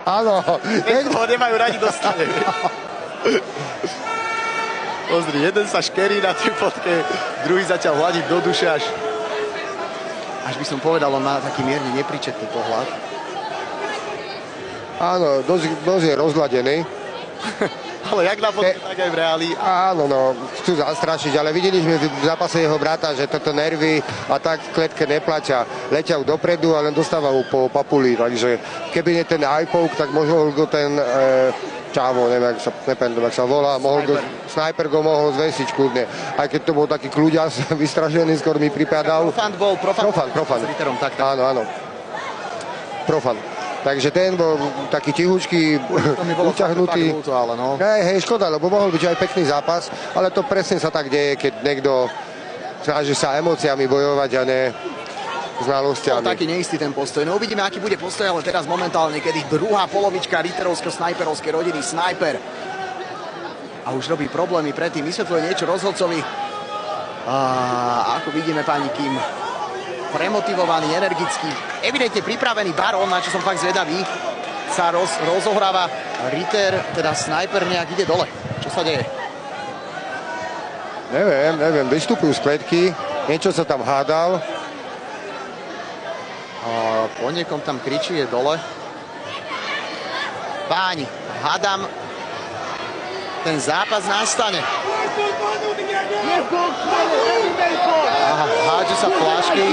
Áno. Ho nemajú radi dostane. Pozri, jeden sa škerí na tej fotke, druhý začal hľadiť do duše až by som povedal, on má taký mierne nepríčetný pohľad. Áno, dosť je rozladený. Ale jak na fotke, tak aj v reáli. Áno, no, chcú zastrašiť, ale videli sme v zápase jeho brata, že toto nervy a tak v kletke neplatia. Letia dopredu, ale dostávajú po papuli, takže keby nie ten eye-poke, tak možno go ten Čávo, neviem, jak sa volá, Sniper go mohol zvesiť kľudne. Aj keď to bol taký kľuďas, vystražený, skôr mi pripadal. Profan. Áno. Profan. Takže ten bol taký tihučký, uťahnutý. Hej, škoda, lebo mohol byť aj pekný zápas, ale to presne sa tak deje, keď niekto snaží sa emóciami bojovať a ne znalosťami. Taký neistý ten postoj. No uvidíme, aký bude postoj, ale teraz momentálne, kedy druhá polovička Ritterovsko-snajperovskej rodiny Sniper a už robí problémy predtým, vysvetľuje niečo rozhodcovi. A ako vidíme, pani Kim, premotivovaný, energický, evidentne pripravený Baron, na čo som fakt zvedavý, sa rozohráva. Ritter, teda Sniper nejak ide dole. Čo sa deje? Neviem, vystupujú z kletky, niečo sa tam hádal. A po niekom tam kričí, je dole. Páni, hádam, ten zápas nastane. Aha, hádžu sa flášky.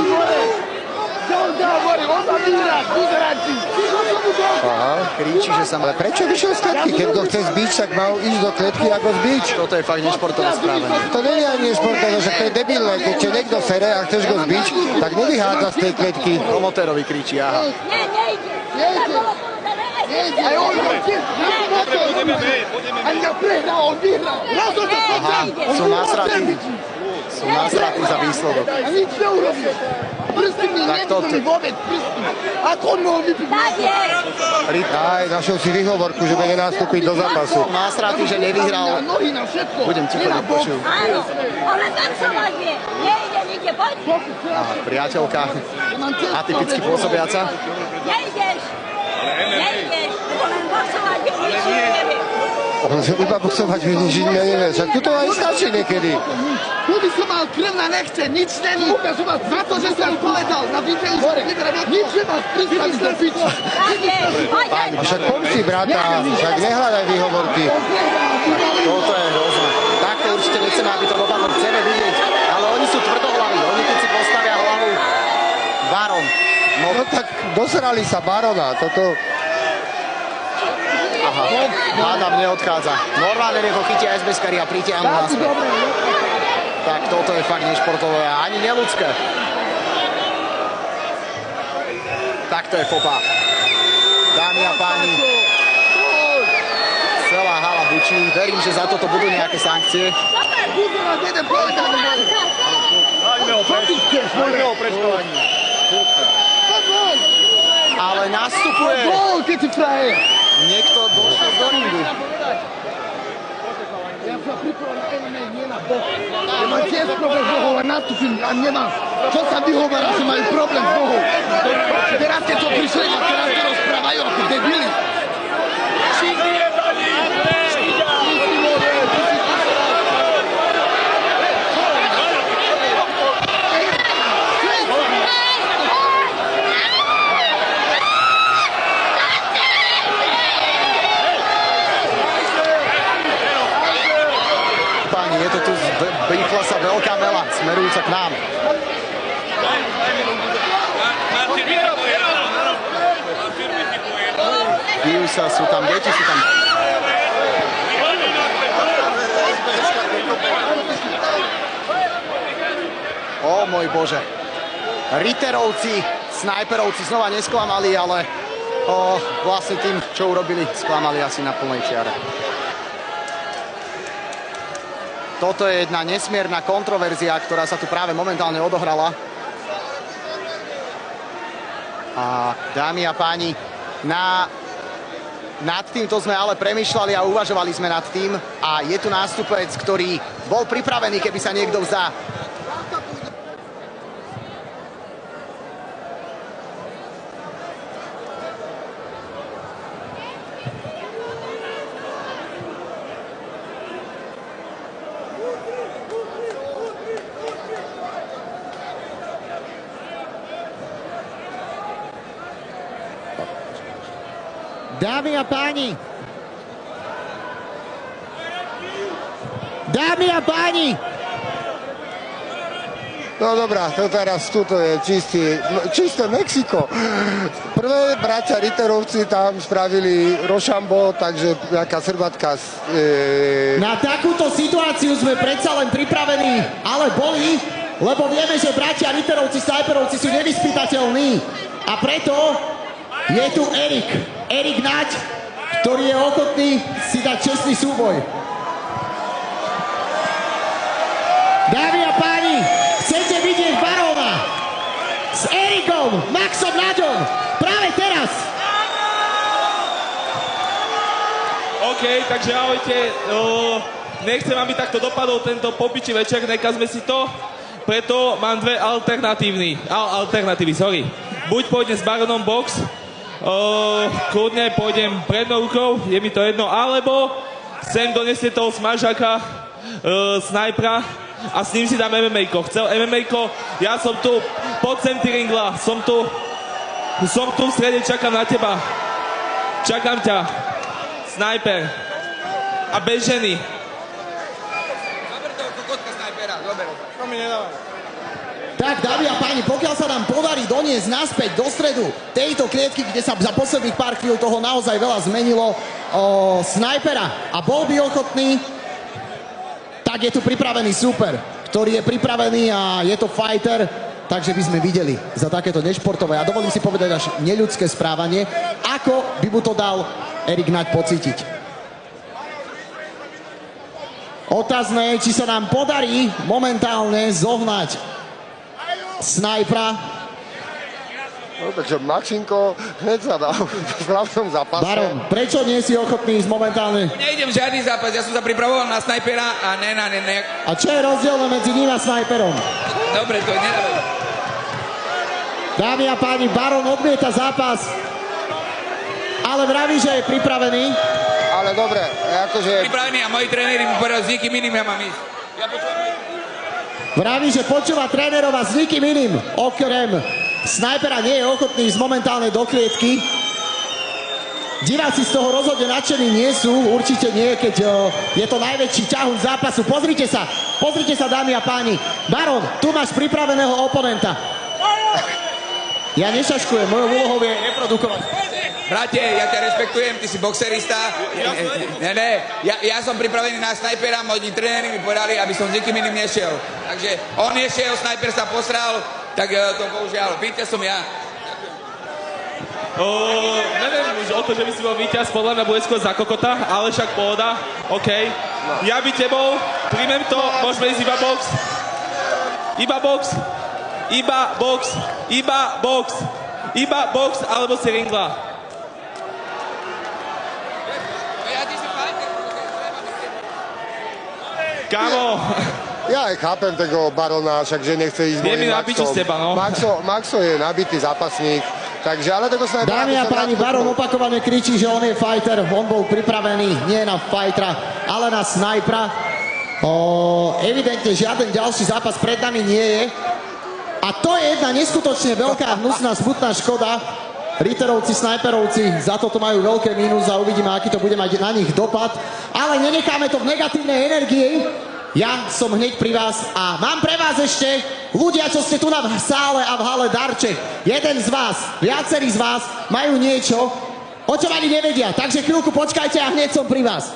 Aha, kričí, že sa... Ale prečo vyšiel z kletky? Keď ho chce zbiť, tak mal ísť do kletky ako zbiť. Toto je fakt nešportové správanie. To nie je ani nešportové, že to je debilné. Keď ťa niekto sere a chceš go zbiť, tak nevyhádza z tej kletky. Promotérovi kričí, aha. Aha, sú nasratí za výsledok. Tak toto. Ako on mohol vypiť? Aj, našiel si výhovorku, že bude nastúpiť do zápasu. Nasratí, že nevyhral. Budem ticho nepočul. Áno, ale tam sa vás vie. Nejde nikde, poď. Priateľka, atypicky pôsobiaca. Nejdeš, lebo len boxovať, nič nevie. On sa iba boxovať, nič nevie. Však tu to aj stačí niekedy. Tu by som mal krv na nechce, nič není. Za to, že som povedal na výtelu, nič nemá pristaviť do piči. Však pomsti, brata, však nehľadaj výhovorky. Toto je hrozné. Takto určite nechceme, aby to dopadlo. Chceme vidieť, ale oni sú tvrdohlaví. Oni keď si postavia hlavu Baron. No tak dosrali sa Barona, toto... Aha, hádam neodchádza. Normálne nech ho chytia SBS-kari a pritiahnu naspäť. Tak toto je fakt nešportové a ani neľudské. Takto je fopa. Dámy a páni, celá hala bučí. Verím, že za toto budú nejaké sankcie. Ale nastupuje. Niekto došiel do ringu. Ja sa pripravil na MMA, nie na box. Ja mám tiež problém s nohou a nastúpim a nemám. Čo sa vyhovára, že majú problém s nohou? Teraz keď to prišli, a teraz to rozprávajú ako debili. Je to tu, rýchla sa veľká mela, smerujúca k nám. Bijú sa, sú tam deti, sú tam... Ó môj Bože. Ritterovci, snajperovci znova nesklamali, ale vlastne tým, čo urobili, sklamali asi na plnej čiare. Toto je jedna nesmierna kontroverzia, ktorá sa tu práve momentálne odohrala. A dámy a páni, nad týmto sme ale premýšľali a uvažovali sme nad tým. A je tu nástupec, ktorý bol pripravený, keby sa niekto vzdá. Dámy a páni. Dámy a páni. No dobrá, to teraz tuto je čisté Mexiko. Prvé bratia Ritterovci tam spravili Rošambo, takže nejaká srbatka... Na takúto situáciu sme predsa len pripravení, ale boli, lebo vieme, že bratia Ritterovci, Snajperovci sú nevyspytateľní. A preto je tu Erik Naď, ktorý je ochotný si dať čestný súboj. Dámy a páni, chcete vidieť Barona s Erikom, Maxom Naďom práve teraz. OK, takže ahojte. Nechcem, aby takto dopadol tento popiči večer, nekazme si to. Preto mám dve alternatívy, sorry. Buď pôjdem s Baronom box, kľudne pôjdem prednou rukou, je mi to jedno, alebo sem donesie toho smažaka, snajpera a s ním si dám MMA-ko. Chcel MMA-ko, ja som tu pod centy ringla, som tu v strede, čakám na teba. Čakám ťa, snajper. A bez ženy. Zober toho kokotka snajpera, zober. To mi nedávaj. Tak, dámy a páni, pokiaľ sa nám podarí doniesť naspäť do stredu tejto klietky, kde sa za posledných pár chvíľ toho naozaj veľa zmenilo, snajpera a bol by ochotný, tak je tu pripravený super, ktorý je pripravený a je to fighter, takže by sme videli za takéto nešportové a dovolím si povedať až neľudské správanie, ako by mu to dal Erik Naď pocítiť. Otázne, či sa nám podarí momentálne zohnať snajpera. No, takže Maxinko hneď sa dal v hlavnom zápase. Baron, prečo nie si ochotný ísť momentálne? Nejdem v žiadny zápas, ja som sa pripravoval na snajpera a ne. A čo je rozdiel medzi ním a snajperom? Dobre, to nedávaj. Dámy a páni, Baron odmieta zápas, ale vraví, že je pripravený. Ale dobre, akože... Pripravený a moji tréneri mi povedali, s nikým iným ja mám ísť. Ja počúvam. Vraví, že počúva trénerov a s nikým iným, okrem snajpera nie je ochotný ísť momentálne do klietky. Diváci z toho rozhodne nadšení nie sú, určite nie, keď je to najväčší ťahun zápasu. Pozrite sa, dámy a páni. Baron, tu máš pripraveného oponenta. Ja nešaškujem, mojou úlohou je neprodukovať. Brate, ja ťa respektujem, ty si boxerista. Ja som pripravený na snajpera, moji tréneri mi povedali, aby som s nikým iným nešiel. Takže on nešiel, snajper sa posral, tak to bohužiaľ, víťaz som ja. Neviem už o to, že by si bol víťaz, podľa mňa bude skôr za kokota, ale však pohoda, OK. Ja by tebou, príjmem to, môžeme ísť iba box. Iba box. Iba box. Iba box. Iba box, alebo si ringla. Kámo. Ja aj chápem tego Barona, však že nechce ísť Je mi mojím nabičí z teba, no. Maxo je nabitý zápasník, takže ale tego snajpera... Dámy a páni, Baron opakovane kričí, že on je fighter, on bol pripravený nie na fightera, ale na snajpera. Evidentne žiaden ďalší zápas pred nami nie je. A to je jedna neskutočne veľká, hnusná, smutná škoda. Ritterovci, snajperovci za toto majú veľké mínus a uvidíme, aký to bude mať na nich dopad. Ale nenecháme to v negatívnej energii. Ja som hneď pri vás a mám pre vás ešte ľudia, čo ste tu na sále a v hale darček. Jeden z vás, viacerí z vás majú niečo, o čom ani nevedia. Takže chvíľku počkajte a hneď som pri vás.